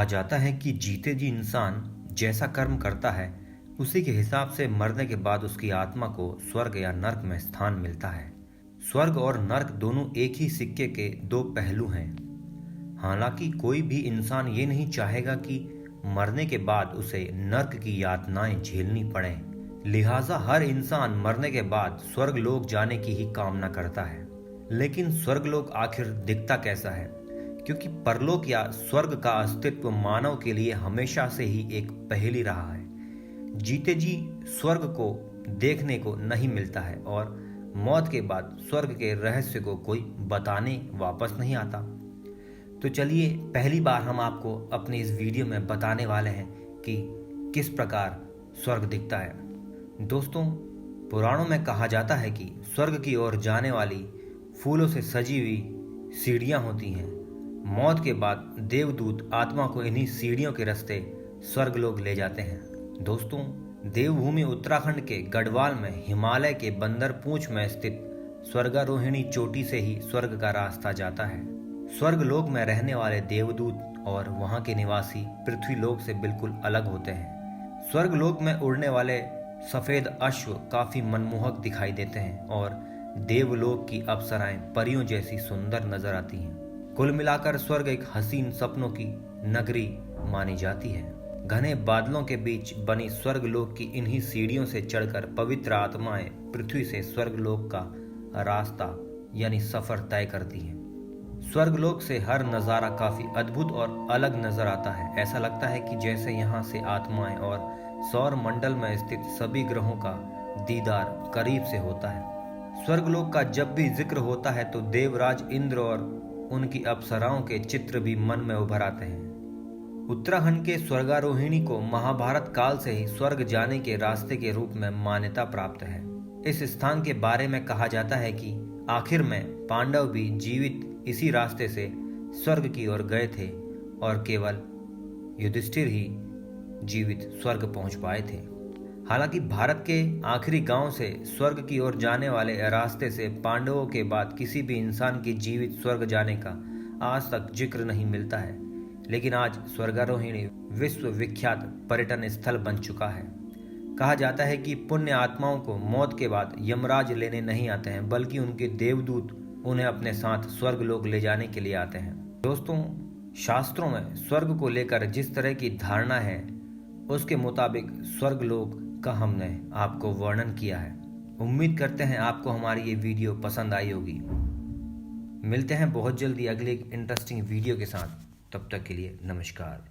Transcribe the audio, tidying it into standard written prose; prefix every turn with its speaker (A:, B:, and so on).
A: जाता है कि जीते जी इंसान जैसा कर्म करता है उसी के हिसाब से मरने के बाद उसकी आत्मा को स्वर्ग या नर्क में स्थान मिलता है। स्वर्ग और नर्क दोनों एक ही सिक्के के दो पहलू हैं। हालांकि कोई भी इंसान ये नहीं चाहेगा कि मरने के बाद उसे नर्क की यातनाएं झेलनी पड़े। लिहाजा हर इंसान मरने के बाद स्वर्ग लोक जाने की ही कामना करता है। लेकिन स्वर्ग लोक आखिर दिखता कैसा है? क्योंकि परलोक या स्वर्ग का अस्तित्व मानव के लिए हमेशा से ही एक पहेली रहा है। जीते जी स्वर्ग को देखने को नहीं मिलता है और मौत के बाद स्वर्ग के रहस्य को कोई बताने वापस नहीं आता। तो चलिए पहली बार हम आपको अपनी इस वीडियो में बताने वाले हैं कि किस प्रकार स्वर्ग दिखता है। दोस्तों, पुराणों में कहा जाता है कि स्वर्ग की ओर जाने वाली फूलों से सजी हुई सीढ़ियां होती हैं। मौत के बाद देवदूत आत्मा को इन्हीं सीढ़ियों के रास्ते स्वर्ग लोग ले जाते हैं। दोस्तों, देवभूमि उत्तराखंड के गढ़वाल में हिमालय के बंदर पूंछ में स्थित स्वर्गारोहिणी चोटी से ही स्वर्ग का रास्ता जाता है। स्वर्ग लोक में रहने वाले देवदूत और वहां के निवासी पृथ्वी लोक से बिल्कुल अलग होते हैं। स्वर्ग लोक में उड़ने वाले सफेद अश्व काफी मनमोहक दिखाई देते हैं और देवलोक की अप्सराएं परियों जैसी सुंदर नजर आती हैं। कुल मिलाकर स्वर्ग एक हसीन सपनों की नगरी मानी जाती है। घने बादलों के बीच बनी स्वर्ग लोक की इन्हीं सीढ़ियों से चढ़कर पवित्र आत्माएं पृथ्वी से स्वर्ग लोक का रास्ता यानी सफर तय करती हैं। स्वर्ग लोक से हर नज़ारा काफी अद्भुत और अलग नजर आता है। ऐसा लगता है कि जैसे यहाँ से आत्माएं और सौर मंडल में स्थित सभी ग्रहों का दीदार करीब से होता है। स्वर्गलोक का जब भी जिक्र होता है तो देवराज इंद्र और उनकी अप्सराओं के चित्र भी मन में उभर आते हैं। उत्तराखंड के स्वर्गारोहिणी को महाभारत काल से ही स्वर्ग जाने के रास्ते के रूप में मान्यता प्राप्त है। इस स्थान के बारे में कहा जाता है कि आखिर में पांडव भी जीवित इसी रास्ते से स्वर्ग की ओर गए थे और केवल युधिष्ठिर ही जीवित स्वर्ग पहुंच पाए थे। हालांकि भारत के आखिरी गांव से स्वर्ग की ओर जाने वाले रास्ते से पांडवों के बाद किसी भी इंसान की जीवित स्वर्ग जाने का आज तक जिक्र नहीं मिलता है। लेकिन आज स्वर्गारोहिणी विश्व विख्यात पर्यटन स्थल बन चुका है। कहा जाता है कि पुण्य आत्माओं को मौत के बाद यमराज लेने नहीं आते हैं, बल्कि उनके देवदूत उन्हें अपने साथ स्वर्ग लोक ले जाने के लिए आते हैं। दोस्तों, शास्त्रों में स्वर्ग को लेकर जिस तरह की धारणा है उसके मुताबिक स्वर्ग लोक का हमने आपको वर्णन किया है। उम्मीद करते हैं आपको हमारी ये वीडियो पसंद आई होगी। मिलते हैं बहुत जल्दी अगले एक इंटरेस्टिंग वीडियो के साथ। तब तक के लिए नमस्कार।